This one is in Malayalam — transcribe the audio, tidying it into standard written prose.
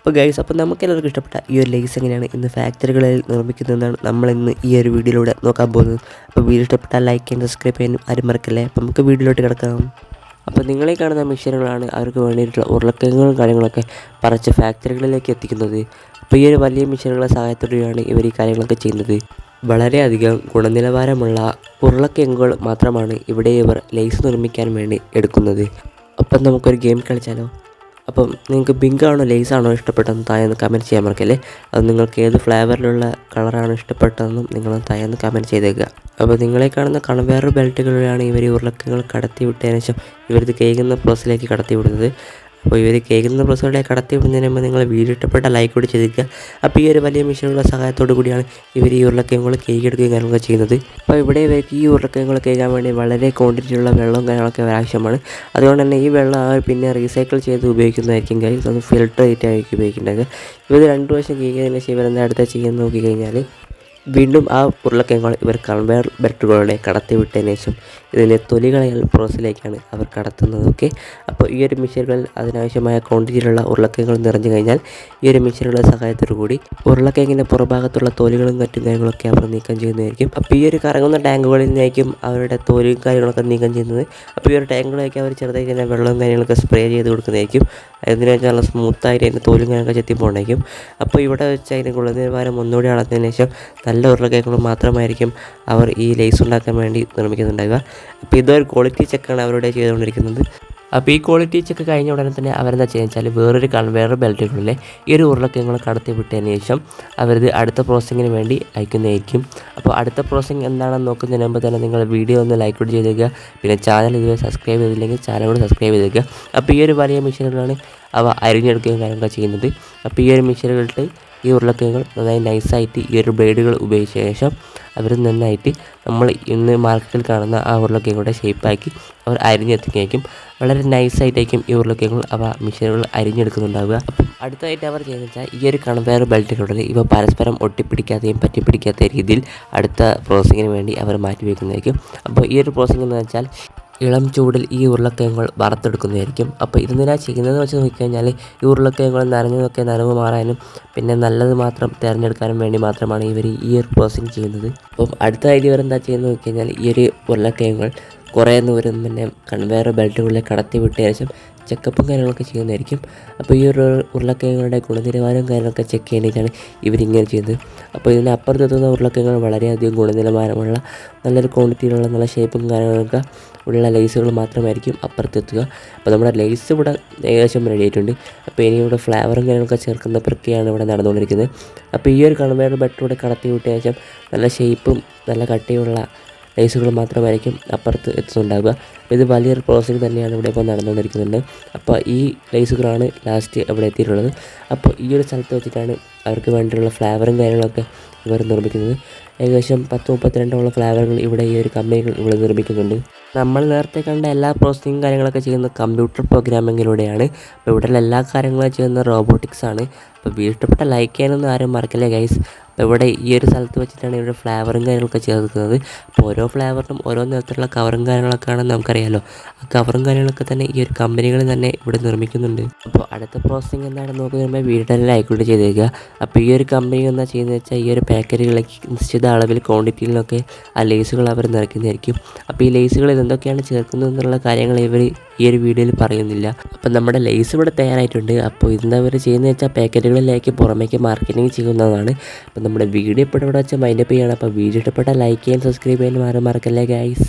അപ്പോൾ ഗൈസ്, അപ്പോൾ നമുക്കെല്ലാവർക്കും ഇഷ്ടപ്പെട്ട ഈ ഒരു ലേസ് എങ്ങനെയാണ് ഇന്ന് ഫാക്ടറികളിൽ നിർമ്മിക്കുന്നതെന്നാണ് നമ്മളിന്ന് ഈ ഒരു വീഡിയോയിലൂടെ നോക്കാൻ പോകുന്നത്. അപ്പോൾ വീഡിയോ ഇഷ്ടപ്പെട്ടാൽ ലൈക്ക് ചെയ്യാനും സബ്സ്ക്രൈബ് ചെയ്യാനും ആരും മറക്കല്ലേ. അപ്പോൾ നമുക്ക് വീഡിയോയിലോട്ട് കിടക്കാം. അപ്പോൾ നിങ്ങളീ കാണുന്ന മെഷീനുകളാണ് അവർക്ക് വേണ്ടിയിട്ടുള്ള ഉരുളക്കിഴങ്ങുകളും കാര്യങ്ങളൊക്കെ പറിച്ച് ഫാക്ടറികളിലേക്ക് എത്തിക്കുന്നത്. അപ്പോൾ ഈ ഒരു വലിയ മെഷീനുകളുടെ സഹായത്തോടെയാണ് ഇവർ ഈ കാര്യങ്ങളൊക്കെ ചെയ്യുന്നത്. വളരെയധികം ഗുണനിലവാരമുള്ള ഉരുളക്കിഴങ്ങുകൾ മാത്രമാണ് ഇവിടെ ഇവർ ലേസ് നിർമ്മിക്കാൻ വേണ്ടി എടുക്കുന്നത്. അപ്പം നമുക്കൊരു ഗെയിം കളിച്ചാലോ? അപ്പം നിങ്ങൾക്ക് ബിങ്കാണോ ലേസാണോ ഇഷ്ടപ്പെട്ടതെന്ന് താഴെന്ന് കമൻറ്റ് ചെയ്യാൻ മറക്കല്ലേ. അത് നിങ്ങൾക്ക് ഏത് ഫ്ലേവറിലുള്ള കളറാണ് ഇഷ്ടപ്പെട്ടതെന്നും നിങ്ങൾ താഴെന്ന് കമൻറ്റ് ചെയ്തേക്കുക. അപ്പോൾ നിങ്ങളെ കാണുന്ന കൺവെയർ ബെൽറ്റുകളിലാണ് ഇവർ ഉരുളക്കിഴങ്ങുകൾ കടത്തി വിട്ടതിന് ശേഷം ഇവരിത് കേൾക്കുന്ന പ്രോസസ്സിലേക്ക് കടത്തി വിടുന്നത്. അപ്പോൾ ഇവർ കേൾക്കുന്ന പ്രോസസ്സിലൂടെ കടത്തി വിടുന്നതിന് മുമ്പ് നിങ്ങൾ വീഡിയോ ഇഷ്ടപ്പെട്ട ലൈക്ക് കൂടി ചെയ്തിരിക്കുക. അപ്പോൾ ഈ ഒരു വലിയ മെഷീനുള്ള സഹായത്തോടു കൂടിയാണ് ഇവർ ഈ ഉരുളക്കിഴങ്ങുകൾ കേക്കെടുക്കുകയും കാര്യങ്ങളൊക്കെ ചെയ്യുന്നത്. അപ്പോൾ ഇവിടെ ഇവർക്ക് ഈ ഉരുളക്കിഴങ്ങുകൾ കേൾക്കാൻ വേണ്ടി വളരെ ക്വാണ്ടിറ്റിയുള്ള വെള്ളവും കാര്യങ്ങളൊക്കെ ആവശ്യമാണ്. അതുകൊണ്ട് തന്നെ ഈ വെള്ളം അവർ പിന്നെ റീസൈക്കിൾ ചെയ്ത് ഉപയോഗിക്കുന്നതായിരിക്കും. കാര്യം അത് ഫിൽട്ടർ ചെയ്തിട്ടായിരിക്കും ഉപയോഗിക്കേണ്ടത്. ഇവർ 2 വർഷം കേൾക്കുന്നതിന് ശേഷം ഇവരെന്താ അടുത്ത ചെയ്യുന്ന നോക്കിക്കഴിഞ്ഞാൽ വീണ്ടും ആ ഉരുളക്കിഴങ്ങുകൾ ഇവർ കൺവെയർ ബെൽറ്റുകളുടെ കടത്തി വിട്ടതിന് ശേഷം ഇതിൻ്റെ തൊലി കളയൽ പ്രോസസ്സിലേക്കാണ് അവർ കടത്തുന്നത്. ഓക്കെ, അപ്പോൾ ഈ ഒരു മെഷീനുകളിൽ അതിനാവശ്യമായ ക്വാണ്ടിറ്റിയിലുള്ള ഉരുളക്കിഴങ്ങുകൾ നിറഞ്ഞു കഴിഞ്ഞാൽ ഈ ഒരു മെഷീനുകളുടെ സഹായത്തോടു കൂടി ഉരുളക്കിഴങ്ങിൻ്റെ പുറഭാഗത്തുള്ള തൊലികളും മറ്റും കാര്യങ്ങളൊക്കെ അവർ നീക്കം ചെയ്യുന്നതായിരിക്കും. അപ്പോൾ ഈ ഒരു കറങ്ങുന്ന ടാങ്കുകളിൽ നിന്നായിരിക്കും അവരുടെ തൊലിയും കാര്യങ്ങളൊക്കെ നീക്കം ചെയ്യുന്നത്. അപ്പോൾ ഈ ഒരു ടാങ്കുകളൊക്കെ അവർ ചെറുതായി തന്നെ വെള്ളവും കാര്യങ്ങളൊക്കെ സ്പ്രേ ചെയ്ത് കൊടുക്കുന്നതായിരിക്കും. അതിന് വെച്ചാൽ നല്ല സ്മൂത്തായിട്ട് അതിൻ്റെ തോലും കാര്യങ്ങളൊക്കെ ചെത്തിപ്പോണ്ടായിരിക്കും. അപ്പോൾ ഇവിടെ വെച്ച് അതിൻ്റെ ഗുണനിലവാരം ഒന്നുകൂടി അളന്നതിന് ശേഷം നല്ല ഉരുളക്കിഴങ്ങുകൾ മാത്രമായിരിക്കും അവർ ഈ ലേസ് ഉണ്ടാക്കാൻ വേണ്ടി നിർമ്മിക്കുന്നുണ്ടാവുക. അപ്പോൾ ഇതൊരു ക്വാളിറ്റി ചെക്കാണ് അവരുടെ ചെയ്തുകൊണ്ടിരിക്കുന്നത്. അപ്പോൾ ഈ ക്വാളിറ്റി ചെക്ക് കഴിഞ്ഞ ഉടനെ തന്നെ അവരെന്താ ചെയ്യുക വെച്ചാൽ വേറൊരു കൺവെയർ ബെൽറ്റുകളിലെ ഈ ഒരു ഉരുളക്കിഴങ്ങുകൾ കടത്തി വിട്ടതിന് ശേഷം അവരിത് അടുത്ത പ്രോസസ്സിങ്ങിന് വേണ്ടി അയക്കുന്നതായിരിക്കും. അപ്പോൾ അടുത്ത പ്രോസസ്സിങ് എന്താണെന്ന് നോക്കുന്നതിന് മുമ്പ് തന്നെ നിങ്ങൾ വീഡിയോ ഒന്ന് ലൈക്ക് കൂടി ചെയ്തേക്കുക. പിന്നെ ചാനൽ ഇതുവരെ സബ്സ്ക്രൈബ് ചെയ്തില്ലെങ്കിൽ ചാനൽ കൂടി സബ്സ്ക്രൈബ് ചെയ്തേക്കുക. അപ്പോൾ ഈ ഒരു വലിയ മെഷീനുകളാണ് അവ അരിഞ്ഞെടുക്കുകയും കാര്യങ്ങളൊക്കെ ചെയ്യുന്നത്. അപ്പോൾ ഈ ഒരു മെഷീനുകളിട്ട് ഈ ഉരുളക്കിഴങ്ങുകൾ നന്നായി നൈസായിട്ട് ഈ ഒരു ബ്ലേഡുകൾ ഉപയോഗിച്ച ശേഷം അവർ നന്നായിട്ട് നമ്മൾ ഇന്ന് മാർക്കറ്റിൽ കാണുന്ന ആ ഉരുളക്കിഴങ്ങുകളുടെ ഷേപ്പാക്കി അവർ അരിഞ്ഞെത്തിക്കുകയായിരിക്കും. വളരെ നൈസായിട്ടായിരിക്കും ഈ ഉരുളക്കിഴങ്ങുകൾ അവ മെഷീനുകൾ അരിഞ്ഞെടുക്കുന്നുണ്ടാവുക. അപ്പം അടുത്തതായിട്ട് അവർ ചെയ്യുന്നത് വെച്ചാൽ ഈ ഒരു കൺവെയർ ബെൽറ്റുകളിൽ ഇവ പരസ്പരം ഒട്ടിപ്പിടിക്കാതെയും പറ്റിപ്പിടിക്കാത്ത രീതിയിൽ അടുത്ത പ്രോസസ്സിങ്ങിന് വേണ്ടി അവർ മാറ്റി വയ്ക്കുന്നതായിരിക്കും. അപ്പോൾ ഈ ഒരു പ്രോസസ്സിംഗ് എന്ന് വെച്ചാൽ ഇളം ചൂടിൽ ഈ ഉരുളക്കിഴങ്ങുകൾ വറുത്തെടുക്കുന്നതായിരിക്കും. അപ്പോൾ ഇതെന്തിനാ ചെയ്യുന്നതെന്ന് വെച്ച് നോക്കിക്കഴിഞ്ഞാൽ ഈ ഉരുളക്കിഴങ്ങുകൾ നനഞ്ഞതൊക്കെ നനവ് മാറാനും പിന്നെ നല്ലത് മാത്രം തിരഞ്ഞെടുക്കാനും വേണ്ടി മാത്രമാണ് ഇവർ ഈ ഒരു പ്രോസസ്സിങ് ചെയ്യുന്നത്. അപ്പം അടുത്തതായിട്ട് ഇവരെന്താ ചെയ്യുന്നത് നോക്കിക്കഴിഞ്ഞാൽ ഈ ഒരു ഉരുളക്കിഴങ്ങുകൾ കുറേ ദൂരം പിന്നെ കൺവെയർ ബെൽറ്റുകളിൽ കടത്തി വിട്ടതിന് ശേഷം ചെക്കപ്പും കാര്യങ്ങളൊക്കെ ചെയ്യുന്നതായിരിക്കും. അപ്പോൾ ഈ ഒരു ഉരുളക്കിഴങ്ങുകളുടെ ഗുണനിലവാരവും കാര്യങ്ങളൊക്കെ ചെക്ക് ചെയ്യാനായിട്ടാണ് ഇവരിങ്ങനെ ചെയ്യുന്നത്. അപ്പോൾ ഇതിന് അപ്പുറത്തെത്തുന്ന ഉരുളക്കിഴങ്ങുകൾ വളരെയധികം ഗുണനിലവാരമുള്ള നല്ലൊരു ക്വാണ്ടിറ്റിയിലുള്ള നല്ല ഷേപ്പും കാര്യങ്ങളൊക്കെ ഉള്ള ലേസുകൾ മാത്രമായിരിക്കും അപ്പുറത്തെത്തുക. അപ്പോൾ നമ്മുടെ ലേസ് ഇവിടെ ഏകദേശം റെഡി ആയിട്ടുണ്ട്. അപ്പോൾ ഇനി ഇവിടെ ഫ്ലേവറും കാര്യങ്ങളൊക്കെ ചേർക്കുന്ന പ്രക്രിയയാണ് ഇവിടെ നടന്നുകൊണ്ടിരിക്കുന്നത്. അപ്പോൾ ഈ ഒരു കൺവെയർ ബെൽറ്റിലൂടെ കടത്തി വിട്ട ശേഷം നല്ല ഷേപ്പും നല്ല കട്ടിയുള്ള ലേസുകൾ മാത്രമായിരിക്കും അപ്പുറത്ത് എത്തുന്നുണ്ടാവുക. ഇത് വലിയൊരു പ്രോസസ്സിങ് തന്നെയാണ് ഇവിടെ ഇപ്പോൾ നടന്നുകൊണ്ടിരിക്കുന്നുണ്ട്. അപ്പോൾ ഈ ലേസുകളാണ് ലാസ്റ്റ് ഇവിടെ എത്തിയിട്ടുള്ളത്. അപ്പോൾ ഈ ഒരു സ്ഥലത്ത് വെച്ചിട്ടാണ് അവർക്ക് വേണ്ടിയുള്ള ഫ്ലേവറും കാര്യങ്ങളൊക്കെ ഇവർ നിർമ്മിക്കുന്നത്. ഏകദേശം 10-32 ഫ്ലേവറുകൾ ഇവിടെ ഈ ഒരു കമ്പനികൾ ഇവിടെ നിർമ്മിക്കുന്നുണ്ട്. നമ്മൾ നേരത്തെ കണ്ട എല്ലാ പ്രോസസ്സിങ് കാര്യങ്ങളൊക്കെ ചെയ്യുന്ന കമ്പ്യൂട്ടർ പ്രോഗ്രാമിങ്ങിലൂടെയാണ്. അപ്പോൾ ഇവിടെയുള്ള എല്ലാ കാര്യങ്ങളും ചെയ്യുന്ന റോബോട്ടിക്സ് ആണ്. അപ്പോൾ ഇഷ്ടപ്പെട്ട ലൈക്ക് ചെയ്യാനൊന്നും ആരും മറക്കല്ലേ ഗൈസ്. അപ്പോൾ ഇവിടെ ഈ ഒരു സ്ഥലത്ത് വെച്ചിട്ടാണ് ഇവിടെ ഫ്ലേവറും കാര്യങ്ങളൊക്കെ ചേർക്കുന്നത്. അപ്പോൾ ഓരോ ഫ്ലേവറിനും ഓരോ നിറത്തിലുള്ള കവറും കാര്യങ്ങളൊക്കെ ആണെന്ന് നമുക്കറിയാമല്ലോ. ആ കവറും കാര്യങ്ങളൊക്കെ തന്നെ ഈ ഒരു കമ്പനികളിൽ തന്നെ ഇവിടെ നിർമ്മിക്കുന്നുണ്ട്. അപ്പോൾ അടുത്ത പ്രോസസ്സിങ് എന്താണെന്ന് നോക്കുമ്പോൾ വീഡിയോ ലൈക്ക് ചെയ്തേക്കുക. അപ്പോൾ ഈ ഒരു കമ്പനി എന്താ ചെയ്യുന്നത് വെച്ചാൽ ഈ ഒരു പാക്കറ്റുകളിലേക്ക് നിശ്ചിത അളവിൽ ക്വാണ്ടിറ്റിയിലൊക്കെ ആ ലേസുകൾ അവർ നിറയ്ക്കുന്നതായിരിക്കും. അപ്പോൾ ഈ ലേസുകളിൽ എന്തൊക്കെയാണ് ചേർക്കുന്നത് എന്നുള്ള കാര്യങ്ങൾ ഇവർ ഈ ഒരു വീഡിയോയിൽ പറയുന്നില്ല. അപ്പം നമ്മുടെ ലേസ് ഇവിടെ തയ്യാറായിട്ടുണ്ട്. അപ്പോൾ ഇതെന്താ അവർ ചെയ്യുന്നത് വെച്ചാൽ പാക്കറ്റുകളിലേക്ക് പുറമേക്ക് മാർക്കറ്റിംഗ് ചെയ്യുന്നതാണ്. അപ്പോൾ നമ്മുടെ വീഡിയോ ഇപ്പോൾ ഇവിടെ വെച്ചാൽ മൈൻഡപ്പ് ചെയ്യണം. അപ്പോൾ വീഡിയോ ഇഷ്ടപ്പെട്ടാൽ ലൈക്ക് ചെയ്യാൻ സബ്സ്ക്രൈബ് ചെയ്യാനും ആരും മറക്കല്ലേ ഗൈസ്.